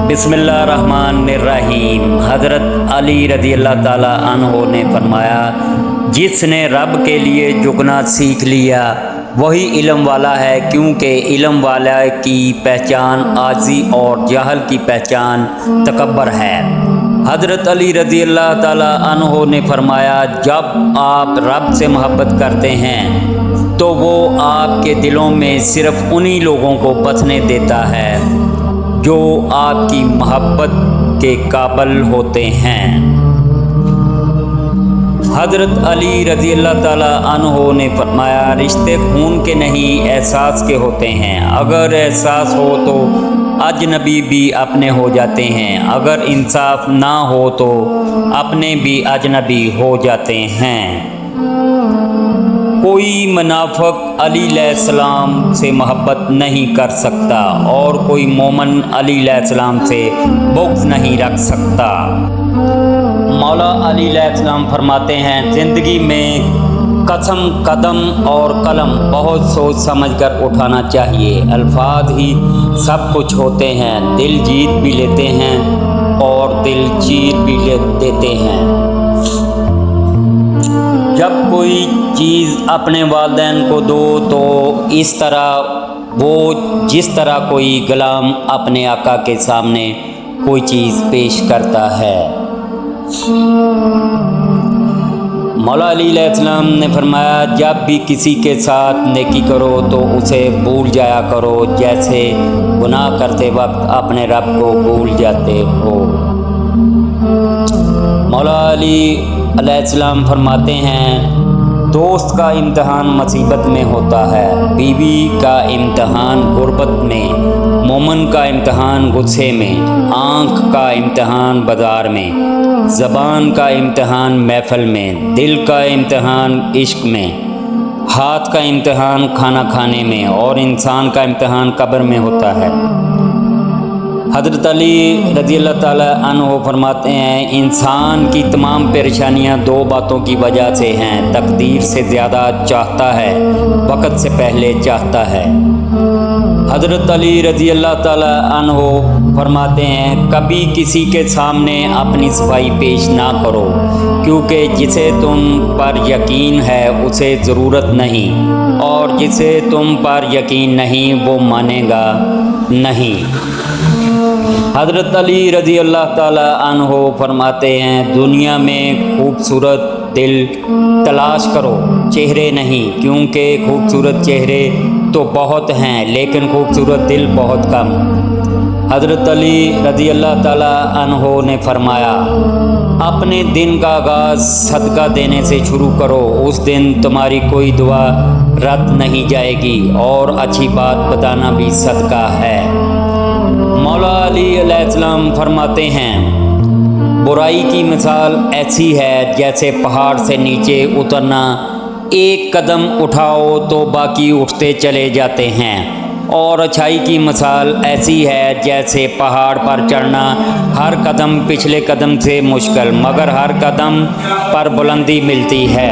बिस्मिल्लाहिर्रहमानिर्रहीम। हज़रत अली रज़ी अल्लाह ताला अन्हो ने फरमाया, जिसने रब के लिए झुकना सीख लिया वही इल्म वाला है, क्योंकि इल्म वाला की पहचान आजी और जहल की पहचान तकब्बर है। हज़रत अली रज़ी अल्लाह ताला अन्हो ने फरमाया, जब आप रब से मोहब्बत करते हैं तो वो आपके दिलों में सिर्फ़ उन्हीं लोगों को बसने देता है जो आपकी मोहब्बत के काबिल होते हैं। हज़रत अली रज़ी अल्लाह ताला अन्हो ने फरमाया, रिश्ते खून के नहीं एहसास के होते हैं। अगर एहसास हो तो अजनबी भी अपने हो जाते हैं, अगर इंसाफ ना हो तो अपने भी अजनबी हो जाते हैं। कोई मुनाफिक अली अलैहिस्सलाम से मोहब्बत नहीं कर सकता और कोई मोमिन अली अलैहिस्सलाम से बुग़्ज़ नहीं रख सकता। मौला अली अलैहिस्सलाम फरमाते हैं, ज़िंदगी में कसम, कदम और कलम बहुत सोच समझ कर उठाना चाहिए। अल्फाज ही सब कुछ होते हैं, दिल जीत भी लेते हैं और दिल चीर भी देते हैं। जब कोई चीज़ अपने वालिदैन को दो तो इस तरह वो जिस तरह कोई गुलाम अपने आका के सामने कोई चीज़ पेश करता है। मौला अली अलैहिस्सलाम ने फरमाया, जब भी किसी के साथ नेकी करो तो उसे भूल जाया करो जैसे गुनाह करते वक्त अपने रब को भूल जाते हो। मौला अली अलैहिस्सलाम फरमाते हैं, दोस्त का इम्तहान मुसीबत में होता है, बीवी का इम्तहान गुर्बत में, मोमिन का इम्तहान गुस्से में, आँख का इम्तहान बाज़ार में, ज़बान का इम्तहान महफ़िल में, दिल का इम्तहान इश्क में, हाथ का इम्तहान खाना खाने में और इंसान का इम्तहान कब्र में होता है। हज़रत अली रज़ी अल्लाह ताला अन्हो फरमाते हैं, इंसान की तमाम परेशानियां दो बातों की वजह से हैं। तकदीर से ज़्यादा चाहता है, वक़्त से पहले चाहता है। हज़रत अली रज़ी अल्लाह ताला अन्हो फरमाते हैं, कभी किसी के सामने अपनी सफाई पेश ना करो, क्योंकि जिसे तुम पर यकीन है उसे ज़रूरत नहीं, और जिसे तुम पर यकीन नहीं वो मानेगा नहीं। हज़रत अली रज़ी अल्लाह ताला अन्हो फरमाते हैं, दुनिया में खूबसूरत दिल तलाश करो, चेहरे नहीं, क्योंकि खूबसूरत चेहरे तो बहुत हैं लेकिन खूबसूरत दिल बहुत कम। हज़रत अली रज़ी अल्लाह ताला अन्हो ने फरमाया, अपने दिन का आगाज़ सदका देने से शुरू करो, उस दिन तुम्हारी कोई दुआ रद्द नहीं जाएगी और अच्छी बात बताना भी सदका है। मौला अली अलैहिस्सलाम फरमाते हैं, बुराई की मिसाल ऐसी है जैसे पहाड़ से नीचे उतरना, एक कदम उठाओ तो बाकी उठते चले जाते हैं, और अच्छाई की मिसाल ऐसी है जैसे पहाड़ पर चढ़ना, हर कदम पिछले कदम से मुश्किल मगर हर कदम पर बुलंदी मिलती है।